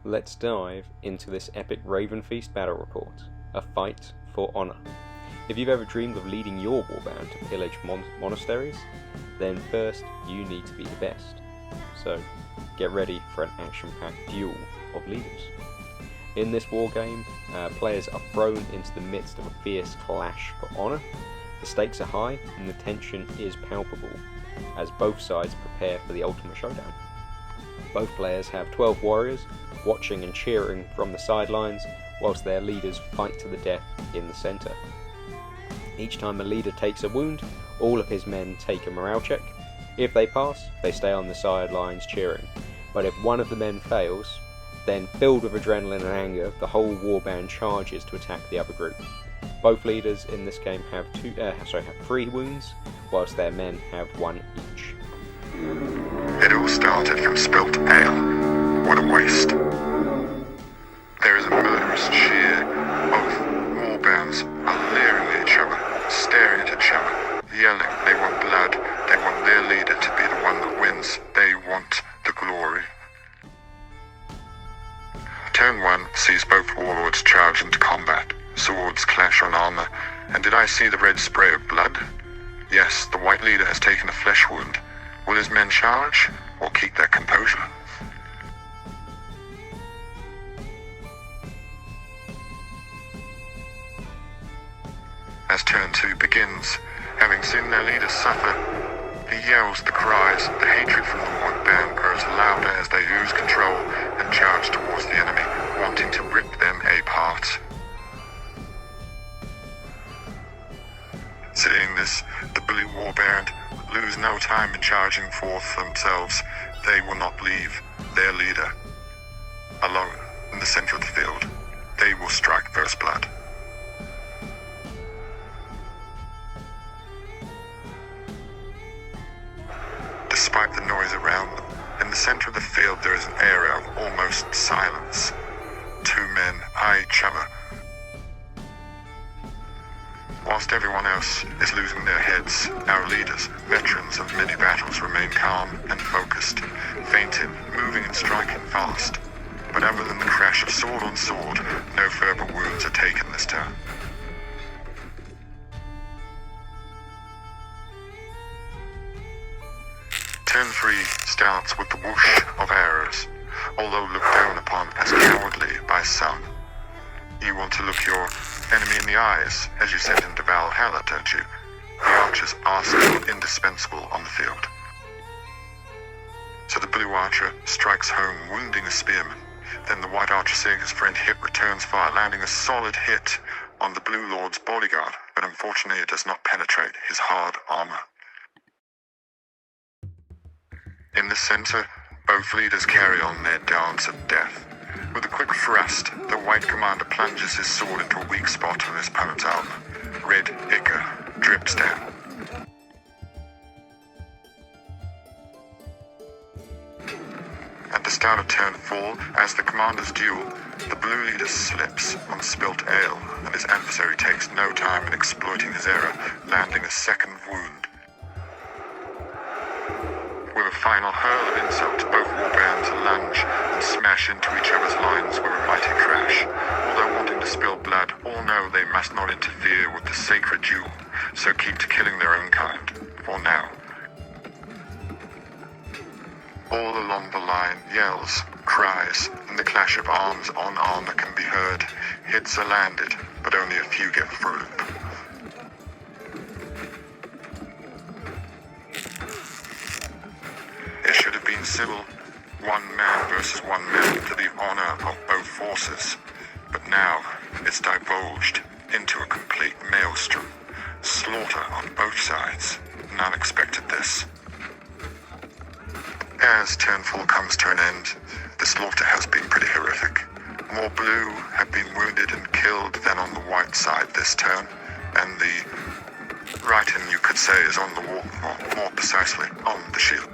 let's dive into this epic Ravenfeast battle report, a fight for honour. If you've ever dreamed of leading your warband to pillage monasteries, then first you need to be the best. So get ready for an action-packed duel of leaders. In this wargame, players are thrown into the midst of a fierce clash for honour. The stakes are high and the tension is palpable as both sides prepare for the ultimate showdown. Both players have 12 warriors watching and cheering from the sidelines whilst their leaders fight to the death in the centre. Each time a leader takes a wound, all of his men take a morale check. If they pass, they stay on the sidelines cheering. But if one of the men fails, then filled with adrenaline and anger, the whole warband charges to attack the other group. Both leaders in this game have 3 wounds, whilst their men have 1 each. It all started from spilt ale. What a waste. There is a murderous cheer. Both warbands are leering at each other, staring at each other, yelling. They want blood. They want their leader to be the one that wins. They want the glory. Turn 1 sees both warlords charge into combat. Swords clash on armor. And did I see the red spray of blood? Yes, the white leader has taken a flesh wound. Will his men charge or keep their composure? As turn 2 begins, having seen their leaders suffer, the yells, the cries, the hatred from the white band grows louder as they lose control and charge towards the enemy, wanting to rip them apart. Seeing this, the blue warband lose no time in charging forth themselves. They will not leave their leader alone in the center of the field. They will strike first blood. Despite the noise around them, in the center of the field there is an area of almost silence. 2 men eye each other. Whilst everyone else is losing their heads, our leaders, veterans of many battles, remain calm and focused, feinting, moving and striking fast. But other than the crash of sword on sword, no further wounds are taken this turn. Turn 3 starts with the whoosh of arrows, although looked down upon as cowardly by some. You want to look your enemy in the eyes as you send him to Valhalla, don't you? The archers are still indispensable on the field. So the blue archer strikes home, wounding a spearman. Then the white archer seeing his friend hit returns fire, landing a solid hit on the blue lord's bodyguard, but unfortunately it does not penetrate his hard armor. In the center, both leaders carry on their dance of death. With a quick thrust, the white commander plunges his sword into a weak spot on his opponent's armor. Red ichor drips down. At the start of turn 4, as the commanders duel, the blue leader slips on spilt ale, and his adversary takes no time in exploiting his error, landing a second wound. With a final hurl of insult, both warbands lunge and smash into each other's lines with a mighty crash. Although wanting to spill blood, all know they must not interfere with the sacred duel, so keep to killing their own kind, for now. All along the line, yells, cries, and the clash of arms on armor can be heard. Hits are landed, but only a few get through. It should have been civil, 1 man versus 1 man to the honor of both forces. But now, it's divulged into a complete maelstrom. Slaughter on both sides. None expected this. As turn 4 comes to an end, the slaughter has been pretty horrific. More blue have been wounded and killed than on the white side this turn, and the writing, you could say, is on the wall, or more precisely, on the shield.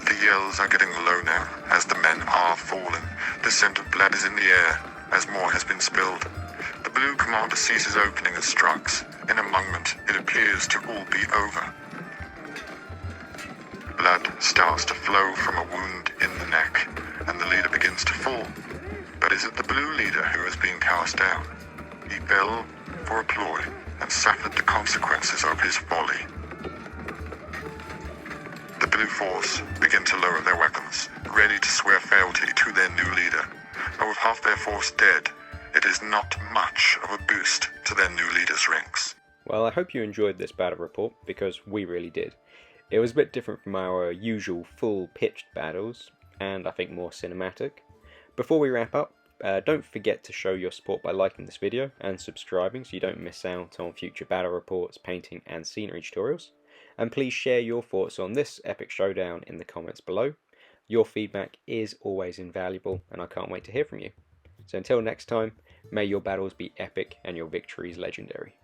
The yells are getting low now, as the men are falling. The scent of blood is in the air, as more has been spilled. The blue commander ceases opening and strikes. In a moment, it appears to all be over. Blood starts to flow from a wound in the neck, and the leader begins to fall. But is it the blue leader who has been cast down? He fell for a ploy and suffered the consequences of his folly. The blue force begin to lower their weapons, ready to swear fealty to their new leader. But with half their force dead, it is not much of a boost to their new leader's ranks. Well, I hope you enjoyed this battle report, because we really did. It was a bit different from our usual full-pitched battles, and I think more cinematic. Before we wrap up, don't forget to show your support by liking this video and subscribing so you don't miss out on future battle reports, painting and scenery tutorials. And please share your thoughts on this epic showdown in the comments below. Your feedback is always invaluable, and I can't wait to hear from you. So until next time, may your battles be epic and your victories legendary.